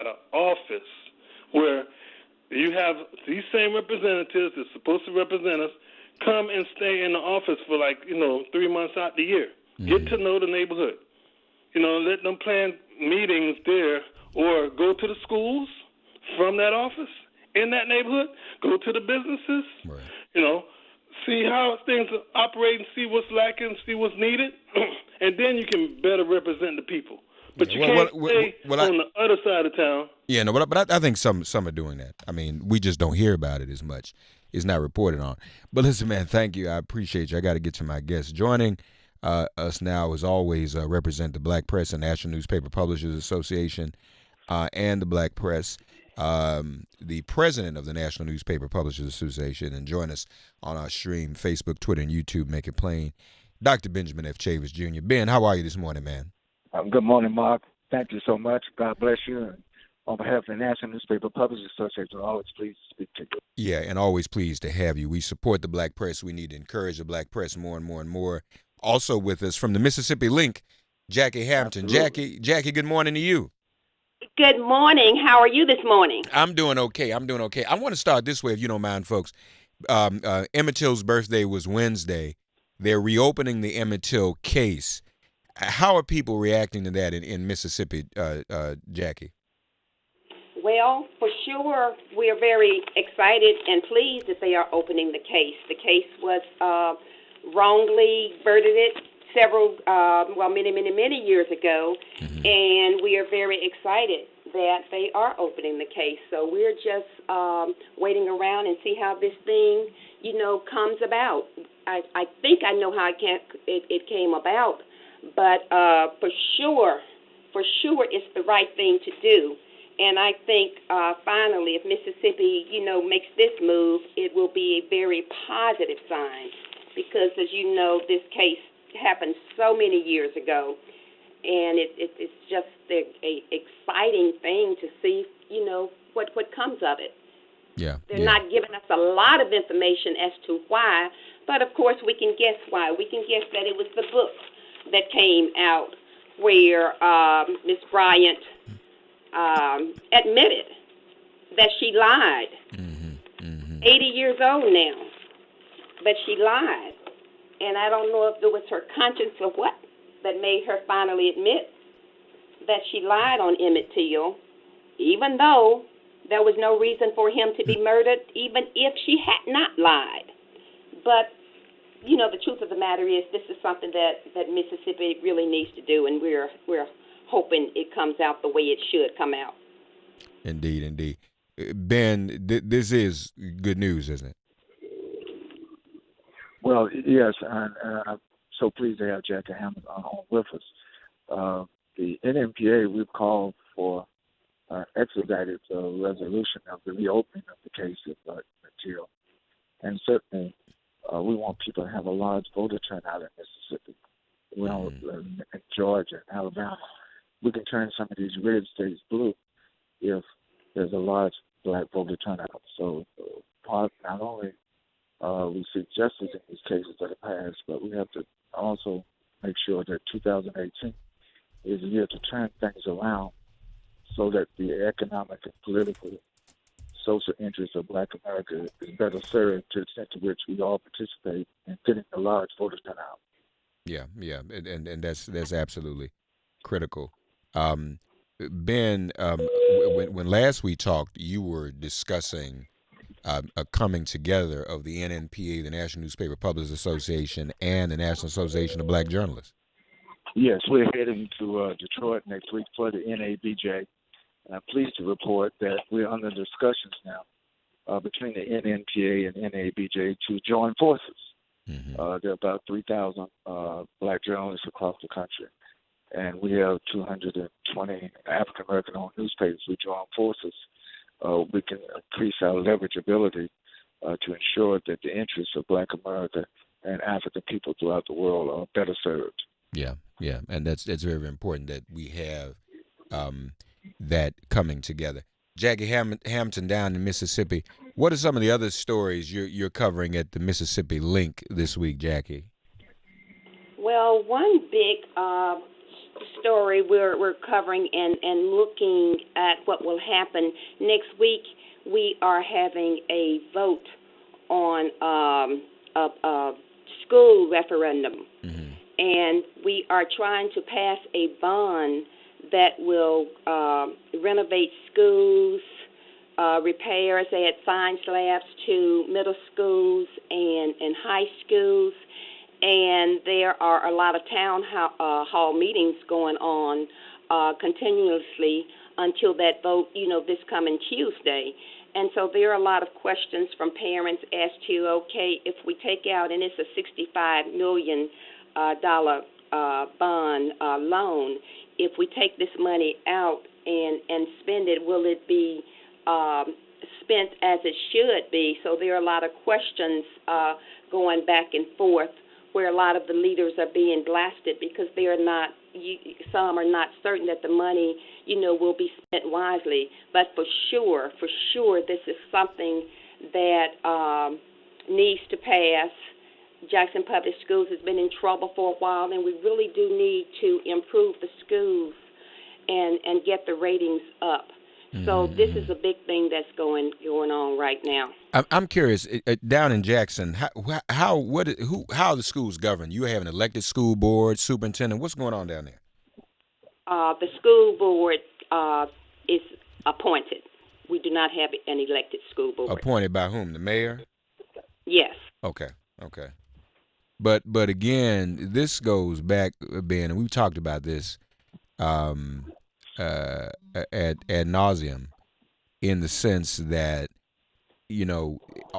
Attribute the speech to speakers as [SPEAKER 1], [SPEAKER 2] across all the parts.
[SPEAKER 1] an office where you have these same representatives that's supposed to represent us come and stay in the office for 3 months out the year. Get to know the neighborhood. Let them plan meetings there or go to the schools from that office in that neighborhood, go to the businesses, right. See how things are operating, see what's lacking, see what's needed, and then you can better represent the people. But you can't stay on the other side of town.
[SPEAKER 2] Yeah, no, but I think some are doing that. I mean, we just don't hear about it as much. It's not reported on. But listen, man, thank you. I appreciate you. I got to get to my guests. Joining us now, as always, represent the Black Press and National Newspaper Publishers Association and the Black Press, the president of the National Newspaper Publishers Association, and join us on our stream, Facebook, Twitter, and YouTube. Make it plain. Dr. Benjamin F. Chavis, Jr. Ben, how are you this morning, man?
[SPEAKER 3] Good morning, Mark. Thank you so much. God bless you. And on behalf of the National Newspaper Publishers Association, always pleased to speak to you.
[SPEAKER 2] Yeah, and always pleased to have you. We support the Black Press. We need to encourage the Black Press more and more and more. Also with us from the Mississippi Link, Jackie Hampton.
[SPEAKER 3] Absolutely.
[SPEAKER 2] Jackie, good morning to you.
[SPEAKER 4] Good morning. How are you this morning?
[SPEAKER 2] I'm doing okay. I want to start this way, if you don't mind, folks. Emmett Till's birthday was Wednesday. They're reopening the Emmett Till case. How are people reacting to that in Mississippi, Jackie?
[SPEAKER 4] Well, for sure, we are very excited and pleased that they are opening the case. The case was wrongly verdicted many years ago, and we are very excited that they are opening the case. So we're just waiting around and see how this thing, comes about. I think I know how it came about, but for sure, it's the right thing to do. And I think finally, if Mississippi, makes this move, it will be a very positive sign because, as you know, this case happened so many years ago, and it's just a exciting thing to see, what comes of it.
[SPEAKER 2] Yeah.
[SPEAKER 4] They're not giving us a lot of information as to why, but of course we can guess why. We can guess that it was the book that came out where Ms. Bryant admitted that she lied. 80 years old now, but she lied. And I don't know if it was her conscience or what that made her finally admit that she lied on Emmett Till, even though there was no reason for him to be murdered, even if she had not lied. But, the truth of the matter is this is something that Mississippi really needs to do, and we're hoping it comes out the way it should come out.
[SPEAKER 2] Indeed. Ben, this is good news, isn't it?
[SPEAKER 3] Well, yes, and I'm so pleased to have Jackie Hammond on with us. The NNPA, we've called for expedited resolution of the reopening of the case of Till. And certainly we want people to have a large voter turnout in Mississippi. In Georgia and Alabama. We can turn some of these red states blue if there's a large black voter turnout. So not only we seek justice in these cases that are passed, but we have to also make sure that 2018 is a year to turn things around so that the economic and political, social interests of Black America is better served to the extent to which we all participate in getting a large voter turnout.
[SPEAKER 2] Yeah, and that's absolutely critical. Ben, when last we talked, you were discussing a coming together of the NNPA, the National Newspaper Publishers Association, and the National Association of Black Journalists.
[SPEAKER 3] Yes, we're heading to Detroit next week for the NABJ. And I'm pleased to report that we're under discussions now between the NNPA and NABJ to join forces. There are about 3,000 black journalists across the country, and we have 220 African-American-owned newspapers. We join forces. We can increase our leverageability to ensure that the interests of Black America and African people throughout the world are better served.
[SPEAKER 2] Yeah, and that's very, very important that we have that coming together. Jackie Hampton down in Mississippi. What are some of the other stories you're covering at the Mississippi Link this week, Jackie?
[SPEAKER 4] Well, one big story we're covering and looking at what will happen next week. We are having a vote on a school referendum, and we are trying to pass a bond that will renovate schools, repairs, add science labs to middle schools and high schools. And there are a lot of town hall meetings going on continuously until that vote, this coming Tuesday. And so there are a lot of questions from parents as to, okay, if we take out, and it's a $65 million bond loan, if we take this money out and spend it, will it be spent as it should be? So there are a lot of questions going back and forth, where a lot of the leaders are being blasted because they are not. Some are not certain that the money, will be spent wisely. But for sure, this is something that needs to pass. Jackson Public Schools has been in trouble for a while, and we really do need to improve the schools and get the ratings up. So this is a big thing that's going on right now.
[SPEAKER 2] I'm curious, down in Jackson, how are the schools governed? You have an elected school board, superintendent. What's going on down there?
[SPEAKER 4] The school board is appointed. We do not have an elected school board.
[SPEAKER 2] Appointed by whom? The mayor?
[SPEAKER 4] Yes.
[SPEAKER 2] Okay. But again, this goes back, Ben, and we've talked about this ad nauseum, in the sense that,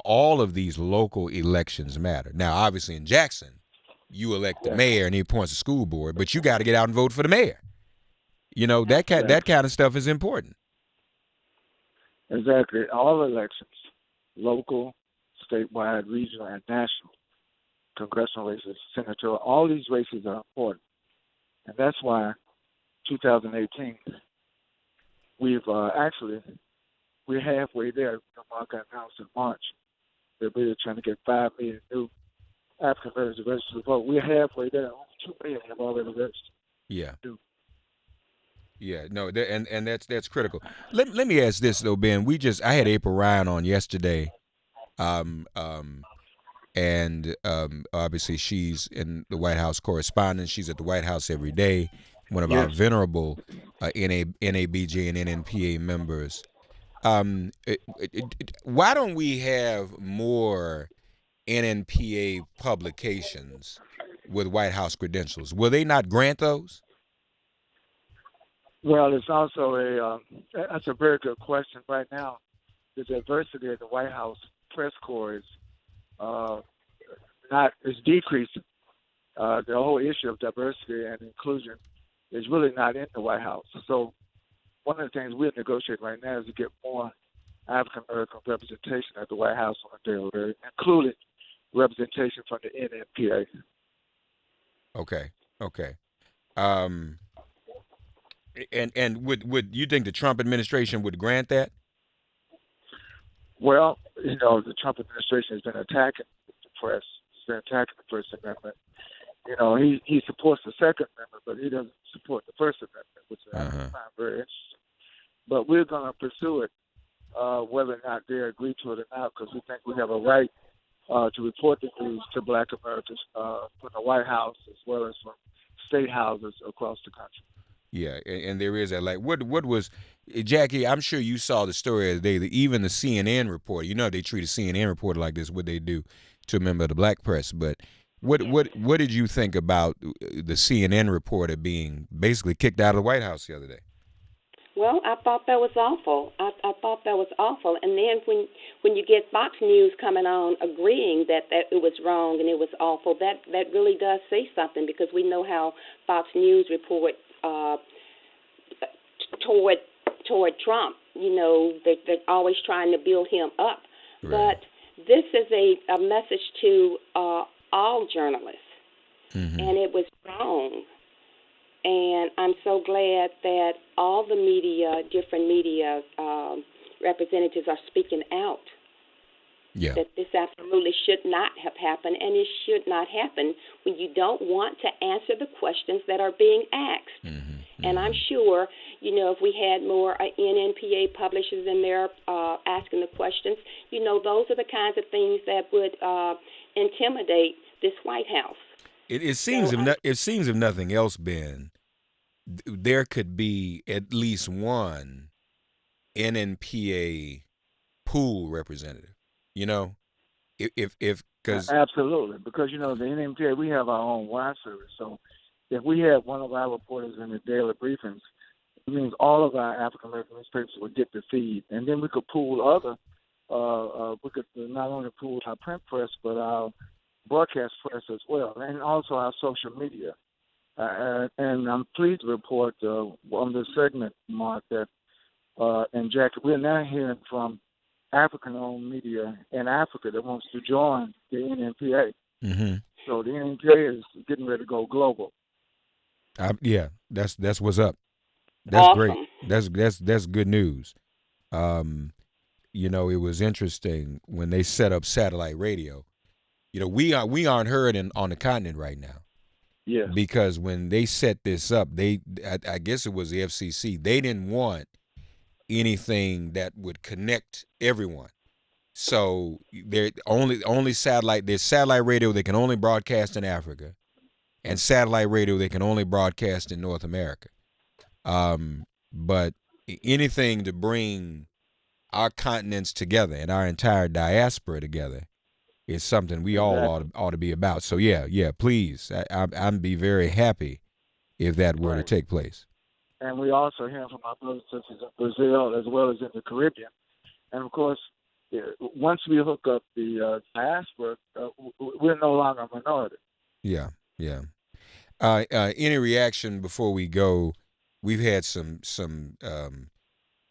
[SPEAKER 2] all of these local elections matter. Now, obviously in Jackson, you elect the mayor and he appoints the school board, but you got to get out and vote for the mayor. That kind of stuff is important.
[SPEAKER 3] Exactly. All elections, local, statewide, regional, and national, congressional races, senatorial, all these races are important. And that's why 2018, we're halfway there. Mark announced in March that we were trying to get 5 million new African Americans to register to vote. We're halfway there. Only 2 million have already registered.
[SPEAKER 2] Yeah. Yeah, no, and that's critical. Let me ask this though, Ben. I had April Ryan on yesterday, and obviously she's in the White House correspondent. She's at the White House every day. One of our venerable NABJ and NNPA members. Why don't we have more NNPA publications with White House credentials? Will they not grant those?
[SPEAKER 3] Well, it's also that's a very good question. Right now, the diversity of the White House press corps is decreasing. The whole issue of diversity and inclusion is really not in the White House. So one of the things we're negotiating right now is to get more African American representation at the White House on a daily basis, including representation from the NNPA.
[SPEAKER 2] Okay. And would you think the Trump administration would grant that?
[SPEAKER 3] Well, the Trump administration has been attacking the press. He's been attacking the First Amendment. He supports the Second Amendment, but he doesn't support the First Amendment, which I find very interesting. But we're going to pursue it, whether or not they agree to it or not, because we think we have a right to report the news to Black Americans from the White House as well as from state houses across the country.
[SPEAKER 2] Yeah, and there is that. Like, what was, Jackie, I'm sure you saw the story of the day, that even the CNN reporter, they treat a CNN reporter like this, what they do to a member of the black press. But what did you think about the CNN reporter being basically kicked out of the White House the other day?
[SPEAKER 4] Well, I thought that was awful. I thought that was awful. And then when you get Fox News coming on agreeing that it was wrong and it was awful, that really does say something, because we know how Fox News reports toward Trump. They're always trying to build him up. Right. But this is a message to all journalists, and it was wrong. And I'm so glad that all the media, different media representatives are speaking out.
[SPEAKER 2] Yeah.
[SPEAKER 4] that this absolutely should not have happened, and it should not happen when you don't want to answer the questions that are being asked. And I'm sure, if we had more NNPA publishers in there asking the questions, those are the kinds of things that would intimidate this White House.
[SPEAKER 2] It seems it seems if nothing else, Ben, there could be at least one NNPA pool representative. If because
[SPEAKER 3] Absolutely, because the NNPA, we have our own wire service. So if we had one of our reporters in the daily briefings, it means all of our African American newspapers would get the feed, and then we could pool other. We could not only pool our print press, but our broadcast press as well, and also our social media. And I'm pleased to report on this segment, Mark, that and Jackie, we're now hearing from African-owned media in Africa that wants to join the NNPA. So the NNPA is getting ready to go global.
[SPEAKER 2] Yeah, that's what's up. That's
[SPEAKER 4] Awesome.
[SPEAKER 2] great. That's good news. It was interesting when they set up satellite radio. We aren't heard on the continent right now.
[SPEAKER 3] Yes.
[SPEAKER 2] Because when they set this up, I guess it was the FCC. They didn't want anything that would connect everyone. So there's satellite radio that can only broadcast in Africa, and satellite radio that can only broadcast in North America. But anything to bring our continents together and our entire diaspora together is something we all ought to be about. So yeah, please, I'd be very happy if that were to take place.
[SPEAKER 3] And we also hear from our brothers and sisters in Brazil as well as in the Caribbean. And of course, once we hook up the diaspora, we're no longer a minority.
[SPEAKER 2] Yeah. Any reaction before we go? We've had some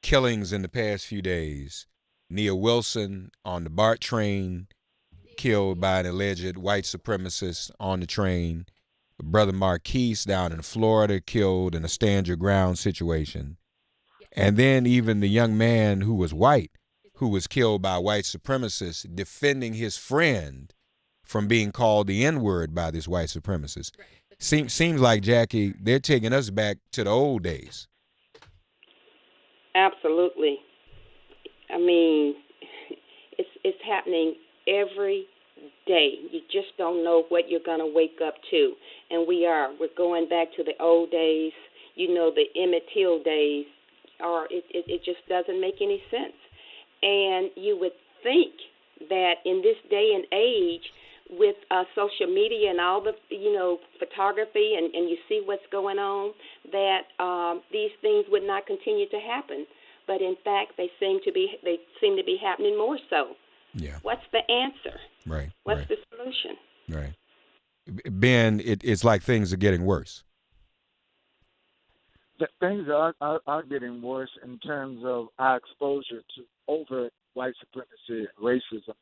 [SPEAKER 2] killings in the past few days. Nia Wilson on the BART train, killed by an alleged white supremacist on the train. Brother Marquise down in Florida, killed in a stand your ground situation. And then even the young man who was white, who was killed by white supremacists, defending his friend from being called the N-word by this white supremacist. Seems like, Jackie, they're taking us back to the old days.
[SPEAKER 4] Absolutely. I mean, it's happening every day. You just don't know what you're going to wake up to. And we're going back to the old days, the Emmett Till days, or it just doesn't make any sense. And you would think that in this day and age, with social media and all the, photography, and you see what's going on, that these things would not continue to happen. But in fact, they seem to be happening more so.
[SPEAKER 2] Yeah.
[SPEAKER 4] What's the answer?
[SPEAKER 2] Right.
[SPEAKER 4] What's the solution?
[SPEAKER 2] Right. Ben, it's like things are getting worse.
[SPEAKER 3] Things are getting worse in terms of our exposure to overt white supremacy, racism,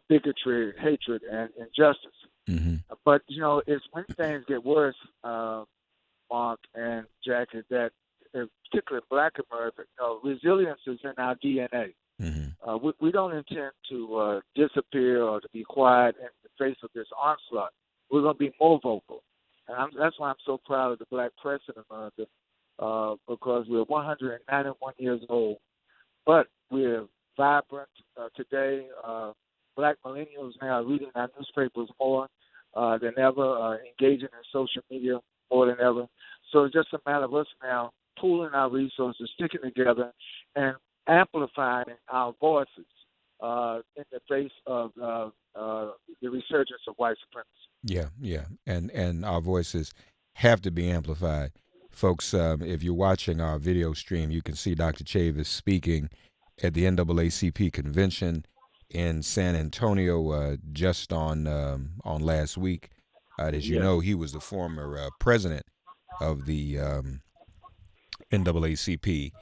[SPEAKER 3] bigotry, hatred, and injustice.
[SPEAKER 2] Mm-hmm.
[SPEAKER 3] But, it's when things get worse, Mark and Jackie, that particularly Black America, resilience is in our DNA.
[SPEAKER 2] Mm-hmm.
[SPEAKER 3] We don't intend to disappear or to be quiet in the face of this onslaught. We're going to be more vocal. And that's why I'm so proud of the Black press in America, because we're 191 years old, but we're vibrant today. Black millennials now are reading our newspapers more than ever, engaging in social media more than ever. So it's just a matter of us now pooling our resources, sticking together, and amplifying our voices in the face of the resurgence of white supremacy.
[SPEAKER 2] Yeah, and our voices have to be amplified. Folks, if you're watching our video stream, you can see Dr. Chavis speaking at the NAACP convention in San Antonio just on last week. As you know, he was the former president of the NAACP.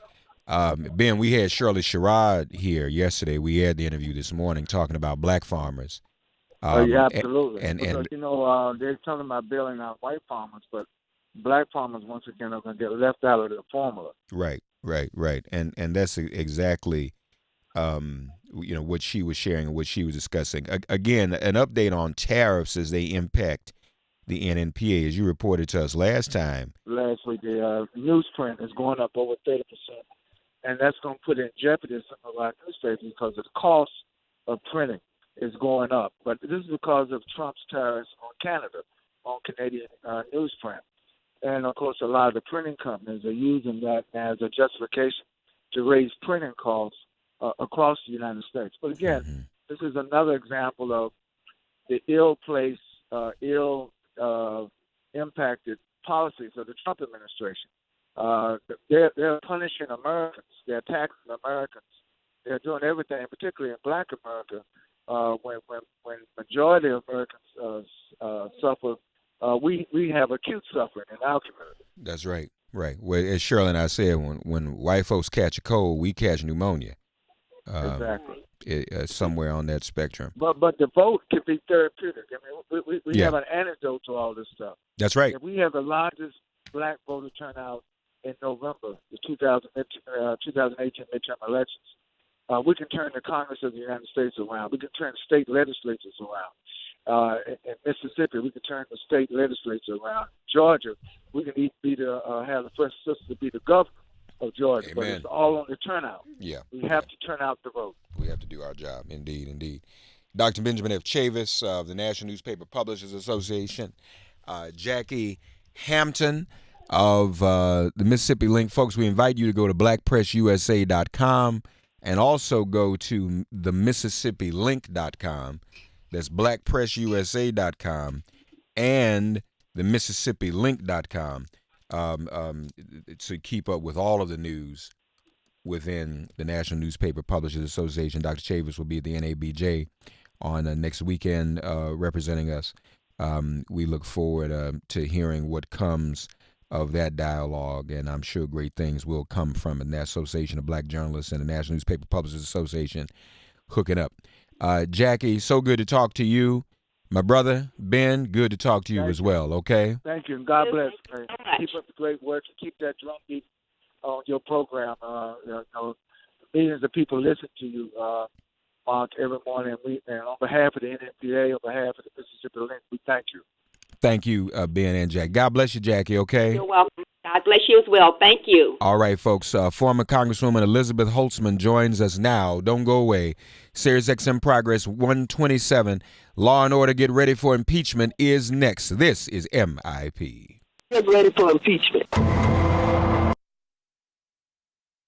[SPEAKER 2] Ben, we had Shirley Sherrod here yesterday. We had the interview this morning talking about black farmers.
[SPEAKER 3] Yeah, absolutely.
[SPEAKER 2] And
[SPEAKER 3] they're talking about bailing out white farmers, but black farmers once again are going to get left out of the formula.
[SPEAKER 2] Right. And that's exactly what she was sharing and what she was discussing. Again, an update on tariffs as they impact the NNPA, as you reported to us last week.
[SPEAKER 3] The newsprint is going up over 30%, and that's going to put in jeopardy some of our newspapers because of the cost of printing is going up. But this is because of Trump's tariffs on Canada, on Canadian newsprint. And, of course, a lot of the printing companies are using that as a justification to raise printing costs across the United States. But, again, this is another example of the ill-placed, impacted policies of the Trump administration. They're punishing Americans. They're taxing Americans. They're doing everything, particularly in Black America, when majority of Americans suffer. We have acute suffering in our community.
[SPEAKER 2] That's right. Right. Well, as Shirley and I said, when white folks catch a cold, we catch pneumonia.
[SPEAKER 3] Exactly.
[SPEAKER 2] Somewhere on that spectrum.
[SPEAKER 3] But the vote can be therapeutic. I mean, we have an antidote to all this stuff.
[SPEAKER 2] That's right.
[SPEAKER 3] If we have the largest Black voter turnout in November, the 2018 midterm elections. We can turn the Congress of the United States around. We can turn state legislatures around. In Mississippi, we can turn the state legislature around. Georgia, we can have the first sister to be the governor of Georgia. Amen. But it's all on the turnout.
[SPEAKER 2] Yeah.
[SPEAKER 3] We have to turn out the vote.
[SPEAKER 2] We have to do our job. Indeed, indeed. Dr. Benjamin F. Chavis of the National Newspaper Publishers Association. Jackie Hampton of the Mississippi Link. Folks, we invite you to go to blackpressusa.com and also go to the MississippiLink.com. That's blackpressusa.com and the MississippiLink.com to keep up with all of the news within the National Newspaper Publishers Association. Dr. Chavis will be at the NABJ on next weekend representing us. We look forward to hearing what comes of that dialogue, and I'm sure great things will come from it. And that Association of Black Journalists and the National Newspaper Publishers Association hooking up. Jackie, so good to talk to you. My brother, Ben, good to talk to you as well, okay?
[SPEAKER 3] Thank you, and God bless. Man. Keep up the great work and keep that drum beat on your program. Millions of people listen to you, Mark, every morning. And on behalf of the NNPA, on behalf of the Mississippi Link, we thank you. Thank you,
[SPEAKER 2] Ben and Jack. God bless you, Jackie, okay?
[SPEAKER 4] You're welcome. God bless you as well. Thank you.
[SPEAKER 2] All right, folks. Former Congresswoman Elizabeth Holtzman joins us now. Don't go away. Sirius XM Progress 127. Law and Order, get ready for impeachment is next. This is MIP.
[SPEAKER 5] Get ready for impeachment.